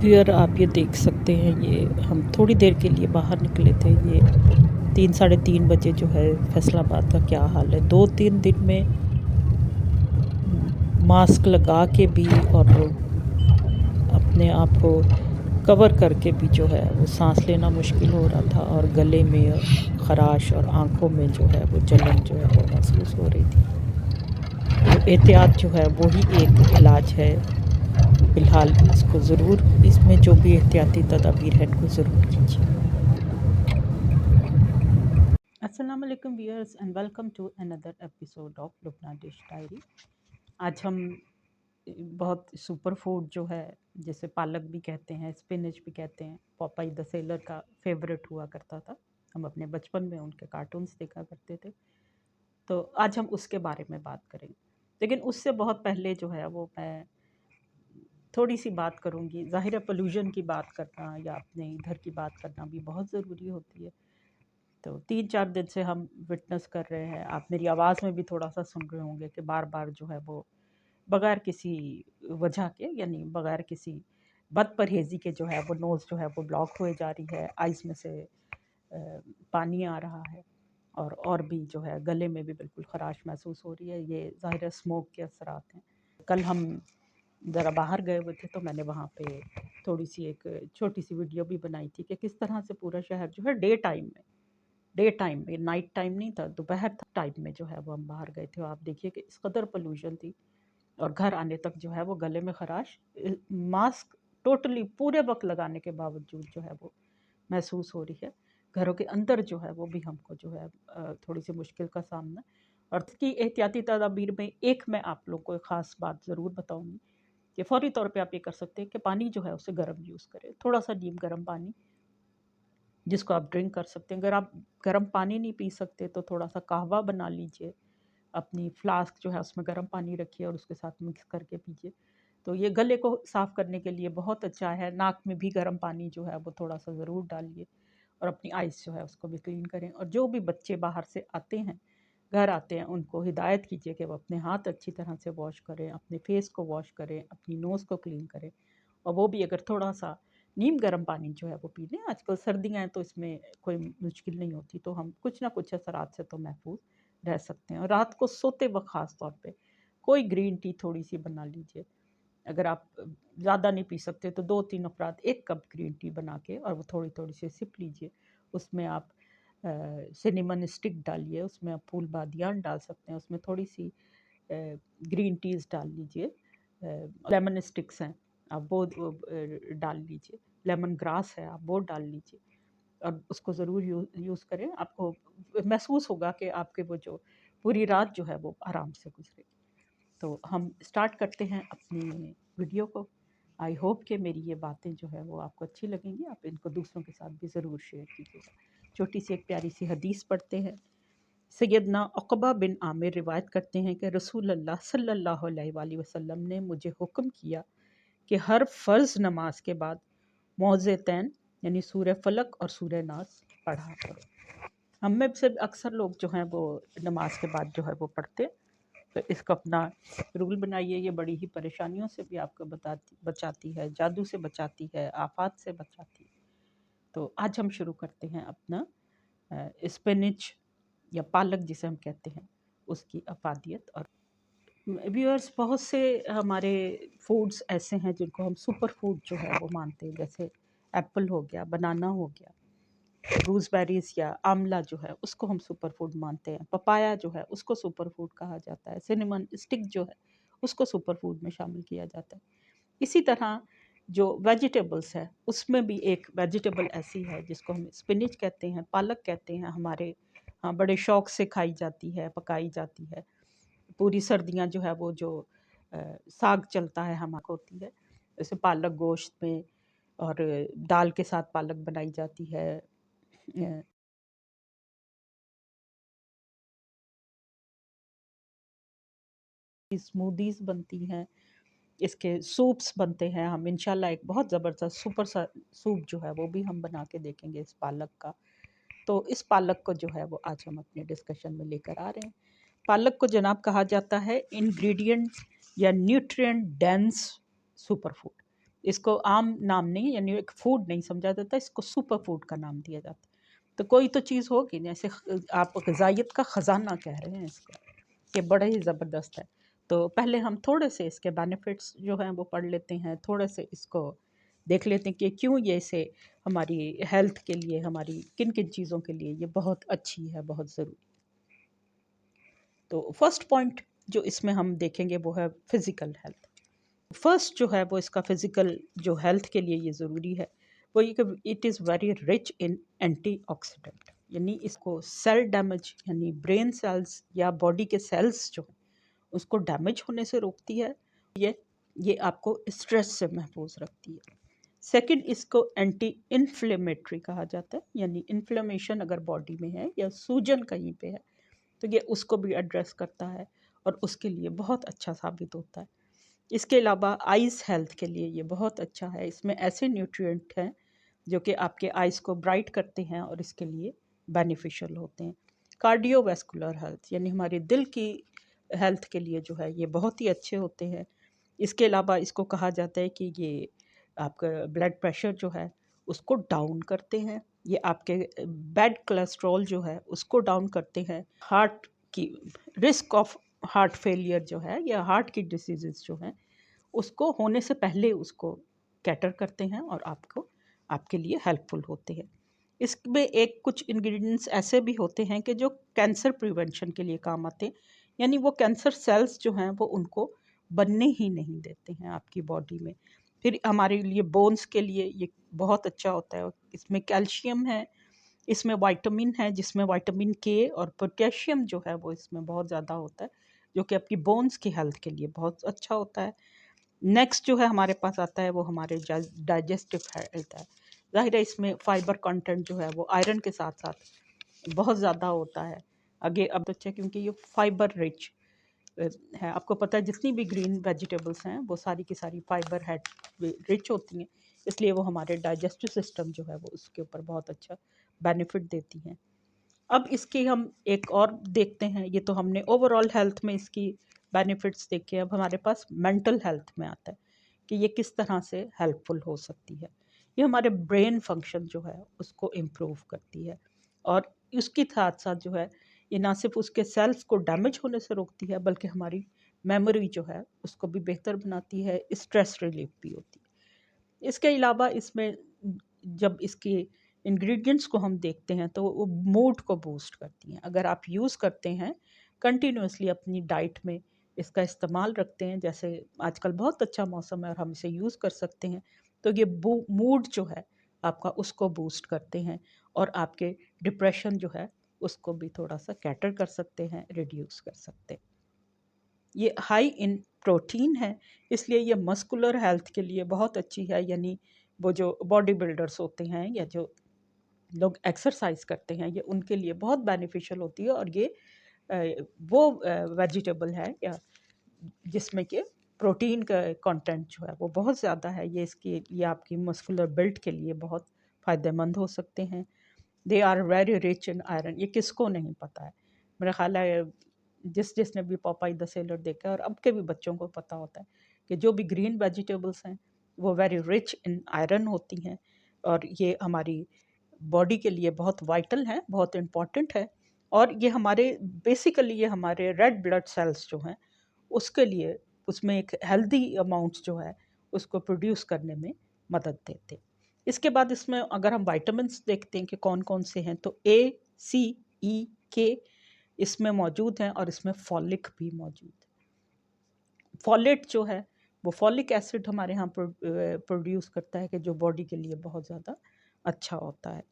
Viewer आप ये देख सकते हैं, ये हम थोड़ी देर के लिए बाहर निकले थे। ये 3 साढ़े 3 बजे जो है फैसलाबाद का क्या हाल है। 2-3 दिन में मास्क लगा के भी और अपने आप को कवर करके भी जो है वो सांस लेना मुश्किल हो रहा था, और गले में खराश और आँखों में जो है वो जलन जो है वो महसूस हो रही थी। तो एहतियात जो है वो ही एक इलाज है। फ़िलहाल इसको ज़रूर, इसमें जो भी एहतियाती तदाबीर है इनको ज़रूर कीजिए। अस्सलाम वालेकुम viewers and welcome to another episode of Lubna dish diary. आज हम बहुत सुपर फूड जो है, जैसे पालक भी कहते हैं, स्पिनच भी कहते हैं, पॉपाई द सेलर का फेवरेट हुआ करता था। हम अपने बचपन में उनके कार्टून्स देखा करते थे। तो आज हम उसके बारे में बात करेंगे, लेकिन उससे बहुत पहले जो है वो मैं थोड़ी सी बात करूँगी। ज़ाहिर है पोल्यूशन की बात करना या अपने इधर की बात करना भी बहुत ज़रूरी होती है। तो 3-4 दिन से हम विटनेस कर रहे हैं, आप मेरी आवाज़ में भी थोड़ा-सा सुन रहे होंगे कि बार-बार जो है वो बगैर किसी वजह के, यानी बगैर किसी बदपरहेज़ी के जो है वो नोज़ जो है वो ब्लॉक हुए जा रही है, आइज़ में से पानी आ रहा है, और भी जो है गले में भी बिल्कुल ख़राश महसूस हो रही है। ये ज़ाहिर है स्मोक के असरात हैं। कल हम ज़रा बाहर गए हुए थे, तो मैंने वहाँ पे थोड़ी-सी एक छोटी-सी वीडियो भी बनाई थी कि किस तरह से पूरा शहर जो है डे टाइम में, नाइट टाइम नहीं था, दोपहर टाइम में जो है वो हम बाहर गए थे। और आप देखिए कि इस कदर पोल्यूशन थी, और घर आने तक जो है वो गले में खराश, मास्क टोटली पूरे वक्त लगाने के बावजूद जो है वो महसूस हो रही है। घरों के अंदर जो है वो भी हमको जो है थोड़ी सी मुश्किल का सामना। और इसकी एहतियाती तदाबीर में एक मैं आप लोग को एक ख़ास बात ज़रूर बताऊँगी कि फ़ौरी तौर पे आप ये कर सकते हैं कि पानी जो है उसे गर्म यूज़ करें, थोड़ा सा नीम गर्म पानी, जिसको आप ड्रिंक कर सकते हैं। अगर आप गर्म पानी नहीं पी सकते तो थोड़ा सा कहवा बना लीजिए, अपनी फ्लास्क जो है उसमें गर्म पानी रखिए और उसके साथ मिक्स करके पीजिए। तो ये गले को साफ़ करने के लिए बहुत अच्छा है। नाक में भी गर्म पानी जो है वो थोड़ा सा ज़रूर डालिए, और अपनी आइज़ जो है उसको भी क्लीन करें। और जो भी बच्चे बाहर से आते हैं, घर आते हैं, उनको हिदायत कीजिए कि वो अपने हाथ अच्छी तरह से वॉश करें, अपने फेस को वॉश करें, अपनी नोज़ को क्लीन करें, और वो भी अगर थोड़ा सा नीम गर्म पानी जो है वो पी लें। आजकल सर्दियाँ हैं तो इसमें कोई मुश्किल नहीं होती, तो हम कुछ ना कुछ असरात से तो महफूज रह सकते हैं। और रात को सोते वक्त ख़ास तौर पे कोई ग्रीन टी थोड़ी सी बना लीजिए। अगर आप ज़्यादा नहीं पी सकते तो 2-3 अफराद 1 कप ग्रीन टी बना के और वो थोड़ी-थोड़ी सी सिप लीजिए। उसमें आप सिनेमन स्टिक डालिए, उसमें आप फूल बादियान डाल सकते हैं, उसमें थोड़ी-सी ग्रीन टीज़ डाल लीजिए। लेमन स्टिक्स हैं, आप वो डाल लीजिए। लेमन ग्रास है, आप वो डाल लीजिए, और उसको ज़रूर यूज़ करें। आपको महसूस होगा कि आपके वो जो पूरी रात जो है वो आराम से गुज़रेगी। तो हम स्टार्ट करते हैं अपनी वीडियो को। आई होप कि मेरी ये बातें जो है वो आपको अच्छी लगेंगी। आप इनको दूसरों के साथ भी ज़रूर शेयर कीजिएगा। छोटी सी एक प्यारी सी हदीस पढ़ते हैं। सैयदना उक़बा बिन आमिर रिवायत करते हैं कि रसूल अल्लाह सल्लल्लाहु अलैहि वसल्लम ने मुझे हुक्म किया कि हर फ़र्ज़ नमाज के बाद मौज़तैन यानी सूरह फ़लक और सूरह नास पढ़ा करो। हम में से अक्सर लोग जो हैं वो नमाज के बाद जो है वो पढ़ते हैं, तो इसका अपना रूल बनाइए। ये बड़ी ही परेशानियों से भी आपको बचाती है, जादू से बचाती है, आफात से बचाती है। तो आज हम शुरू करते हैं अपना स्पिनच या पालक जिसे हम कहते हैं, उसकी अफादियत। और व्यूअर्स, बहुत से हमारे फूड्स ऐसे हैं जिनको हम सुपर फूड जो है वो मानते हैं, जैसे एप्पल हो गया, बनाना हो गया, गूसबेरीज या आंवला जो है उसको हम सुपर फूड मानते हैं, पपाया जो है उसको सुपर फूड कहा जाता है, सिनेमन स्टिक जो है उसको सुपर फूड में शामिल किया जाता है। इसी तरह जो वेजिटेबल्स है उसमें भी एक वेजिटेबल ऐसी है जिसको हम स्पिनच कहते हैं, पालक कहते हैं। हमारे हाँ बड़े शौक से खाई जाती है, पकाई जाती है। पूरी सर्दियाँ जो है वो जो साग चलता है हमारे होती है, जैसे पालक गोश्त में, और दाल के साथ पालक बनाई जाती है। स्मूदीज़ बनती हैं, इसके सूप्स बनते हैं। हम इंशाल्लाह एक बहुत ज़बरदस्त सुपर सूप जो है वो भी हम बना के देखेंगे इस पालक का। तो इस पालक को जो है वो आज हम अपने डिस्कशन में लेकर आ रहे हैं। पालक को जनाब कहा जाता है इंग्रेडिएंट्स या न्यूट्रिएंट डेंस सुपर फूड। इसको आम नाम नहीं, यानी एक फूड नहीं समझा जाता, इसको सुपर फूड का नाम दिया जाता है। तो कोई तो चीज़ होगी, जैसे आप ग़िज़ाइयत का ख़जाना कह रहे हैं इसको, ये बड़ा ही ज़बरदस्त है। तो पहले हम थोड़े से इसके बेनिफिट्स जो हैं वो पढ़ लेते हैं, थोड़े से इसको देख लेते हैं कि क्यों ये इसे हमारी हेल्थ के लिए, हमारी किन किन चीज़ों के लिए ये बहुत अच्छी है, बहुत ज़रूरी। तो फर्स्ट पॉइंट जो इसमें हम देखेंगे वो है फिज़िकल हेल्थ। फर्स्ट जो है वो इसका फिज़िकल जो हेल्थ के लिए ये ज़रूरी है वो ये कि it is very rich in antioxidant, यानी इसको सेल डैमेज, यानी ब्रेन सेल्स या बॉडी के सेल्स जो उसको डैमेज होने से रोकती है। ये ये आपको स्ट्रेस से महफूज रखती है। सेकंड, इसको एंटी इन्फ्लेमेटरी कहा जाता है, यानी इन्फ्लेमेशन अगर बॉडी में है या सूजन कहीं पे है तो ये उसको भी एड्रेस करता है और उसके लिए बहुत अच्छा साबित होता है। इसके अलावा आइज़ हेल्थ के लिए ये बहुत अच्छा है। इसमें ऐसे न्यूट्रिएंट हैं जो कि आपके आइज़ को ब्राइट करते हैं और इसके लिए बेनिफिशियल होते हैं। कार्डियोवैस्कुलर हेल्थ, यानी हमारे दिल की हेल्थ के लिए जो है ये बहुत ही अच्छे होते हैं। इसके अलावा इसको कहा जाता है कि ये आपका ब्लड प्रेशर जो है उसको डाउन करते हैं, ये आपके बैड कोलेस्ट्रॉल जो है उसको डाउन करते हैं, हार्ट की रिस्क ऑफ हार्ट फेलियर जो है या हार्ट की डिसीज़ेज़ जो हैं उसको होने से पहले उसको कैटर करते हैं और आपको आपके लिए हेल्पफुल होते हैं। इसमें एक कुछ इंग्रेडिएंट्स ऐसे भी होते हैं कि जो कैंसर प्रिवेंशन के लिए काम आते हैं, यानी वो कैंसर सेल्स जो हैं वो उनको बनने ही नहीं देते हैं आपकी बॉडी में। फिर हमारे लिए बोन्स के लिए ये बहुत अच्छा होता है। इसमें कैल्शियम है, इसमें विटामिन है जिसमें विटामिन के और पोटेशियम जो है वो इसमें बहुत ज़्यादा होता है, जो कि आपकी बोन्स की हेल्थ के लिए बहुत अच्छा होता है। नेक्स्ट जो है हमारे पास आता है वो हमारे डाइजेस्टिव हेल्थ है। ज़ाहिर है इसमें फाइबर कंटेंट जो है वो आयरन के साथ साथ बहुत ज़्यादा होता है। आगे अब अच्छा, क्योंकि ये फाइबर रिच है, आपको पता है जितनी भी ग्रीन वेजिटेबल्स हैं वो सारी की सारी फाइबर है रिच होती हैं, इसलिए वो हमारे डाइजेस्टिव सिस्टम जो है वो उसके ऊपर बहुत अच्छा बेनिफिट देती हैं। अब इसकी हम एक और देखते हैं, ये तो हमने ओवरऑल हेल्थ में इसकी बेनिफिट्स देखे। अब हमारे पास मेंटल हेल्थ में आता है कि ये किस तरह से हेल्पफुल हो सकती है। ये हमारे ब्रेन फंक्शन जो है उसको इम्प्रूव करती है और उसके साथ साथ जो है ये ना सिर्फ उसके सेल्स को डैमेज होने से रोकती है बल्कि हमारी मेमोरी जो है उसको भी बेहतर बनाती है, स्ट्रेस रिलीफ भी होती है। इसके अलावा इसमें जब इसके इंग्रेडिएंट्स को हम देखते हैं तो वो मूड को बूस्ट करती हैं। अगर आप यूज़ करते हैं कंटिन्यूअसली अपनी डाइट में इसका इस्तेमाल रखते हैं, जैसे आजकल बहुत अच्छा मौसम है और हम इसे यूज़ कर सकते हैं, तो ये मूड जो है आपका उसको बूस्ट करते हैं और आपके डिप्रेशन जो है उसको भी थोड़ा सा कैटर कर सकते हैं, रिड्यूस कर सकते हैं। ये हाई इन प्रोटीन है, इसलिए ये मस्कुलर हेल्थ के लिए बहुत अच्छी है, यानी वो जो बॉडी बिल्डर्स होते हैं या जो लोग एक्सरसाइज करते हैं ये उनके लिए बहुत बेनिफिशियल होती है। और ये वो वेजिटेबल है या जिसमें कि प्रोटीन का कंटेंट जो है वो बहुत ज़्यादा है, ये आपकी मस्कुलर बिल्ड के लिए बहुत फ़ायदेमंद हो सकते हैं। They are very rich in iron, ये किसको नहीं पता है। मेरा ख़्याल है जिसने भी पॉपाई द सेलर देखा है और अब के भी बच्चों को पता होता है कि जो भी ग्रीन वेजिटेबल्स हैं वो वेरी रिच इन आयरन होती हैं और ये हमारी बॉडी के लिए बहुत वाइटल है, बहुत इम्पॉर्टेंट है। और ये हमारे बेसिकली ये हमारे रेड ब्लड सेल्स जो हैं उसके लिए उसमें एक हेल्दी अमाउंट जो है उसको प्रोड्यूस करने में मदद देते हैं। इसके बाद इसमें अगर हम विटामिन्स देखते हैं कि कौन कौन से हैं, तो ए, सी, ई, के इसमें मौजूद हैं और इसमें फॉलिक भी मौजूद है। फॉलेट जो है वो फॉलिक एसिड हमारे यहाँ प्रोड्यूस करता है कि जो बॉडी के लिए बहुत ज़्यादा अच्छा होता है।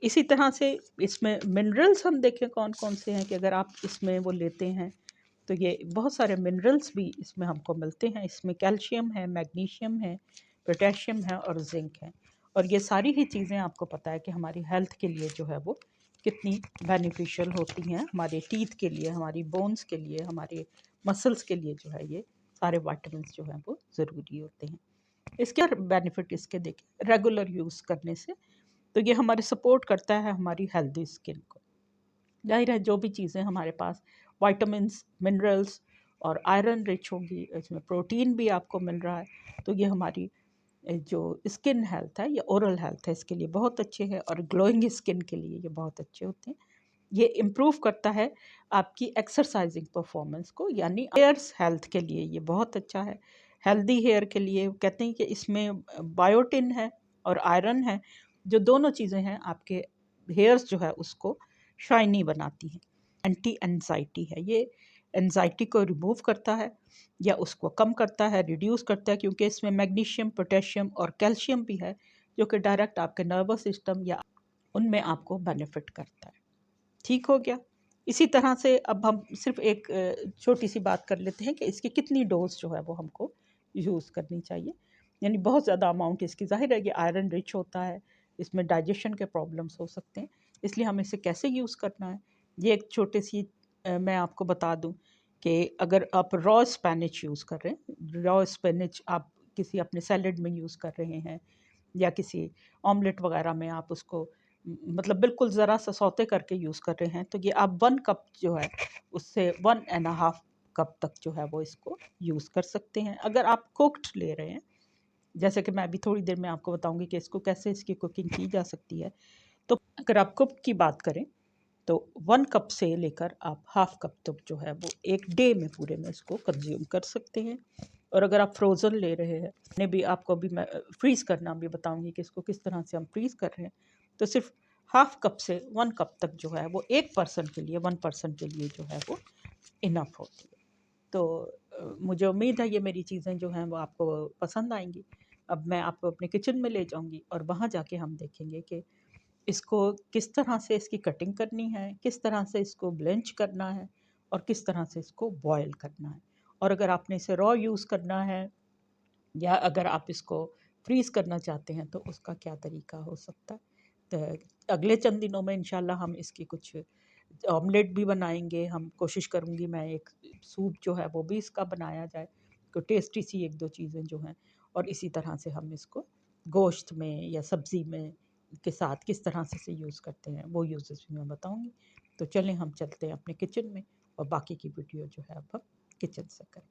इसी तरह से इसमें मिनरल्स हम देखें कौन कौन से हैं, कि अगर आप इसमें वो लेते हैं तो ये बहुत सारे मिनरल्स भी इसमें हमको मिलते हैं। इसमें कैल्शियम है, मैग्नीशियम है, पोटेशियम है और जिंक है। और ये सारी ही चीज़ें आपको पता है कि हमारी हेल्थ के लिए जो है वो कितनी बेनिफिशियल होती हैं, हमारे टीथ के लिए, हमारी बोन्स के लिए, हमारे मसल्स के लिए जो है ये सारे विटामिन्स जो हैं वो ज़रूरी होते हैं। इसके बेनिफिट इसके देखिए रेगुलर यूज़ करने से, तो ये हमारे सपोर्ट करता है हमारी हेल्दी स्किन को। जाहिर है जो भी चीज़ें हमारे पास विटामिन्स, मिनरल्स और आयरन रिच होंगी, इसमें प्रोटीन भी आपको मिल रहा है, तो ये हमारी जो स्किन हेल्थ है या ओरल हेल्थ है इसके लिए बहुत अच्छे हैं, और ग्लोइंग स्किन के लिए ये बहुत अच्छे होते हैं। ये इम्प्रूव करता है आपकी एक्सरसाइजिंग परफॉर्मेंस को, यानी हेयर्स हेल्थ के लिए ये बहुत अच्छा है। हेल्दी हेयर के लिए कहते हैं कि इसमें बायोटिन है और आयरन है, जो दोनों चीज़ें हैं आपके हेयर्स जो है उसको शाइनी बनाती हैं। एंटी एनजाइटी है ये, एनजाइटी को रिमूव करता है या उसको कम करता है, रिड्यूस करता है, क्योंकि इसमें मैग्नीशियम, पोटेशियम और कैल्शियम भी है, जो कि डायरेक्ट आपके नर्वस सिस्टम या उनमें आपको बेनिफिट करता है। ठीक हो गया। इसी तरह से अब हम सिर्फ एक छोटी सी बात कर लेते हैं कि इसकी कितनी डोज जो है वो हमको यूज़ करनी चाहिए। यानी बहुत ज़्यादा अमाउंट इसकी, ज़ाहिर है कि आयरन रिच होता है, इसमें डाइजेशन के प्रॉब्लम्स हो सकते हैं, इसलिए हमें इसे कैसे यूज़ करना है ये एक छोटी सी मैं आपको बता दूं कि अगर आप रॉ स्पेनिच यूज़ कर रहे हैं, रॉ स्पेनिच आप किसी अपने सैलड में यूज़ कर रहे हैं या किसी ऑमलेट वगैरह में आप उसको मतलब बिल्कुल ज़रा सा सौते करके यूज़ कर रहे हैं, तो ये आप 1 कप जो है उससे 1 एंड हाफ कप तक जो है वो इसको यूज़ कर सकते हैं। अगर आप कुक्ड ले रहे हैं, जैसे कि मैं अभी थोड़ी देर में आपको बताऊंगी कि इसको कैसे इसकी कुकिंग की जा सकती है, तो अगर आप कुक की बात करें तो 1 कप से लेकर आप हाफ कप तक जो है वो एक डे में पूरे में इसको कंज्यूम कर सकते हैं। और अगर आप फ्रोज़न ले रहे हैं, ने भी आपको अभी मैं फ्रीज़ करना भी बताऊंगी कि इसको किस तरह से हम फ्रीज़ कर रहे हैं, तो सिर्फ हाफ कप से 1 कप तक जो है वो एक पर्सन के लिए, 1 पर्सन के लिए जो है वो इनफ होती है। तो मुझे उम्मीद है ये मेरी चीज़ें जो हैं वो आपको पसंद आएंगी। अब मैं आपको अपने किचन में ले जाऊंगी और वहाँ जाके हम देखेंगे कि इसको किस तरह से इसकी कटिंग करनी है, किस तरह से इसको ब्लेंच करना है और किस तरह से इसको बॉयल करना है। और अगर आपने इसे रॉ यूज़ करना है या अगर आप इसको फ्रीज़ करना चाहते हैं तो उसका क्या तरीका हो सकता है। तो अगले चंद दिनों में इंशाल्लाह हम इसकी कुछ ऑमलेट भी बनाएंगे। हम कोशिश करूँगी मैं एक सूप जो है वो भी इसका बनाया जाए, तो टेस्टी सी एक दो चीज़ें जो हैं, और इसी तरह से हम इसको गोश्त में या सब्ज़ी में के साथ किस तरह से इसे यूज़ करते हैं वो यूजेस भी मैं बताऊँगी। तो चलें हम चलते हैं अपने किचन में और बाकी की वीडियो जो है अब हम किचन से करें।